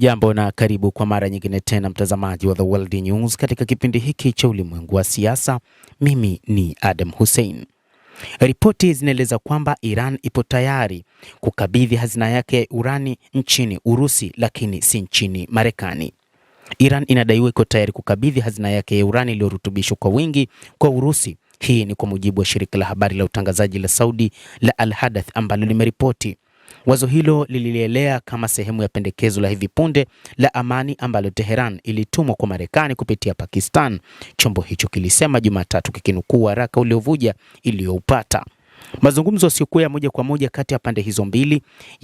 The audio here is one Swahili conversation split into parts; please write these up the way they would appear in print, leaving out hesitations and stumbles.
Hujambo na karibu kwa mara nyingine tena mtazamaji wa The World News katika kipindi hiki cha ulimwengu wa siasa. Mimi ni Adam Hussein. Ripoti zinaeleza kwamba Iran ipo tayari kukabidhi hazina yake ya urani nchini Urusi, lakini si nchini Marekani. Iran inadaiwa iko tayari kukabidhi hazina yake ya urani iliyorutubishwa kwa wingi kwa Urusi. Hii ni kwa mujibu wa shirika la habari la utangazaji la Saudi la Al Hadath ambalo limeripoti. Wazo hilo lilielea kama sehemu ya pendekezo la hivi punde la amani ambalo Tehran ilitumwa kwa Marekani kupitia Pakistan. Chombo hicho kilisema Jumatatu kikinukuu waraka uliovuja iliyoupata. Mazungumzo yasiyokuwa ya moja kwa moja kati ya pande hizo mbili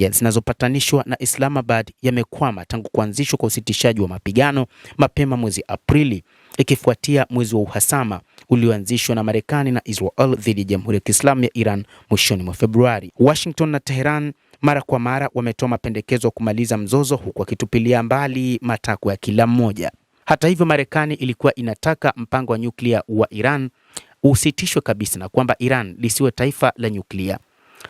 zinazopatanishwa na Islamabad yamekwama tangu kuanzishwa kwa usitishaji wa mapigano mapema mwezi Aprili, ikifuatia mwezi wa uhasama ulioanzishwa na Marekani na Israel dhidi ya Jamhuri ya Kiislamu ya Iran mwishoni mwa Februari. Washington na Tehran mara kwa mara wametoa mapendekezo ya kumaliza mzozo, huku wakitupilia mbali matakwa ya kila mmoja. Hata hivyo, Marekani ilikuwa inataka mpango wa nyuklia wa Iran usitishwe kabisa na kwamba Iran lisiwe taifa la nyuklia.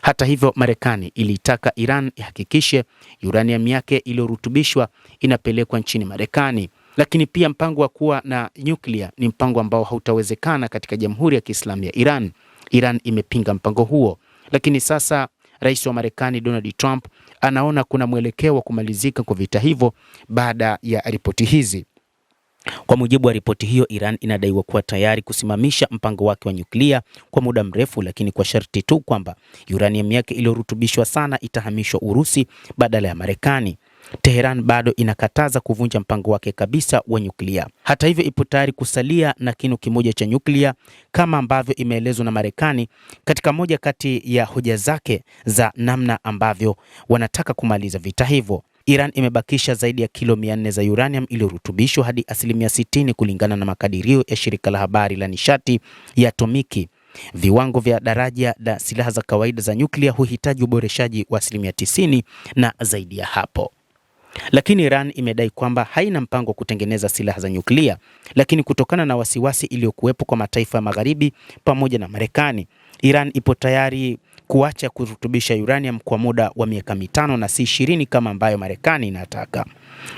Hata hivyo, Marekani ilitaka Iran ihakikishe uranium yake iliyorutubishwa inapelekwa nchini Marekani. Lakini pia mpango wa kuwa na nyuklia ni mpango ambao hautawezekana katika Jamhuri ya Kiislamu ya Iran. Iran imepinga mpango huo. Lakini sasa Rais wa Marekani Donald Trump anaona kuna mwelekeo wa kumalizika kwa vita hivyo baada ya ripoti hizi. Kwa mujibu wa ripoti hiyo, Iran inadaiwa kuwa tayari kusimamisha mpango wake wa nyuklia kwa muda mrefu, lakini kwa sharti tu kwamba uranium yake iliyorutubishwa sana itahamishwa Urusi badala ya Marekani. Tehran bado inakataza kuvunja mpango wake kabisa wa nyuklia. Hata hivyo, ipo tayari kusalia na kinu kimoja cha nyuklia kama ambavyo imeelezwa na Marekani katika moja kati ya hoja zake za namna ambavyo wanataka kumaliza vita hivyo. Iran imebakisha zaidi ya kilo 400 za uranium iliyorutubishwa hadi 60% kulingana na makadirio ya shirika la habari la nishati ya atomiki. Viwango vya daraja la silaha za kawaida za nyuklia huhitaji uboreshaji wa 90% na zaidi ya hapo. Lakini Iran imedai kwamba haina mpango wa kutengeneza silaha za nyuklia, lakini kutokana na wasiwasi iliyokuwepo kwa mataifa ya Magharibi pamoja na Marekani, Iran ipo tayari kuacha kurutubisha uranium kwa muda wa miaka 5 na si 20 kama ambayo Marekani inataka.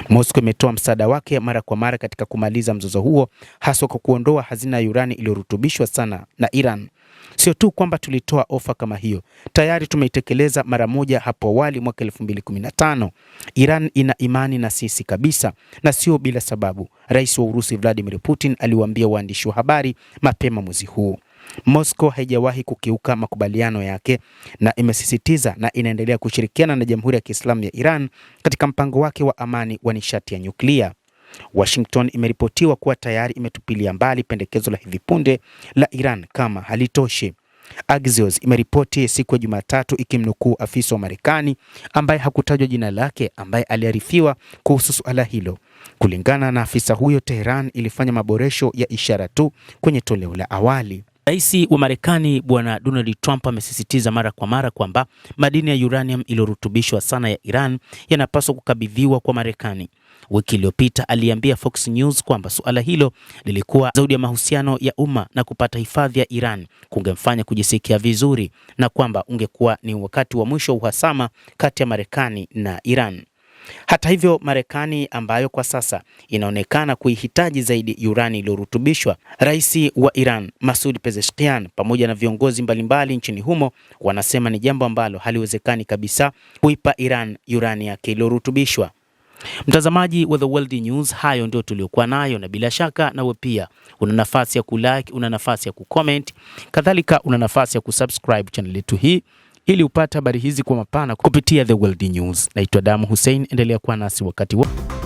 Moscow imetoa msaada wake mara kwa mara katika kumaliza mzozo huo, hasa kwa kuondoa hazina ya urani iliyorutubishwa sana na Iran. Sio tu kwamba tulitoa ofa kama hiyo, tayari tumeitekeleza mara moja hapo awali mwaka 2015. Iran ina imani na sisi kabisa, na sio bila sababu, Rais wa Urusi Vladimir Putin aliwaambia waandishi wa habari mapema mwezi huu. Moscow haijawahi kukiuka makubaliano yake na imesisitiza na inaendelea kushirikiana na Jamhuri ya Kiislamu ya Iran katika mpango wake wa amani wa nishati ya nyuklia. Washington imeripotiwa kuwa tayari imetupilia mbali pendekezo la hivi punde la Iran kama halitoshi. Axios imeripoti siku ya Jumatatu ikimnukuu afisa wa Marekani ambaye hakutajwa jina lake, ambaye aliarifiwa kuhusu suala hilo. Kulingana na afisa huyo, Tehran ilifanya maboresho ya ishara tu kwenye toleo la awali. Rais wa Marekani Bwana Donald Trump amesisitiza mara kwa mara kwamba madini ya uranium iliyorutubishwa sana ya Iran yanapaswa kukabidhiwa kwa Marekani. Wiki iliyopita aliambia Fox News kwamba suala hilo lilikuwa zaidi ya mahusiano ya umma na kupata hifadhi ya Iran kungemfanya kujisikia vizuri, na kwamba ungekuwa ni wakati wa mwisho wa uhasama kati ya Marekani na Iran. Hata hivyo, Marekani ambayo kwa sasa inaonekana kuihitaji zaidi urani iliyorutubishwa, Rais wa Iran Masoud Pezeshkian pamoja na viongozi mbalimbali nchini humo wanasema ni jambo ambalo haliwezekani kabisa kuipa Iran urani yake iliyorutubishwa. Mtazamaji wa The World News, hayo ndio tuliokuwa nayo, na bila shaka nawe pia una nafasi ya kulike, una nafasi ya kucomment, kadhalika una nafasi ya kusubscribe channel yetu hii ili upate habari hizi kwa mapana kupitia The World News. Naitwa Adam Hussein, endelea kuwa nasi wakati wote.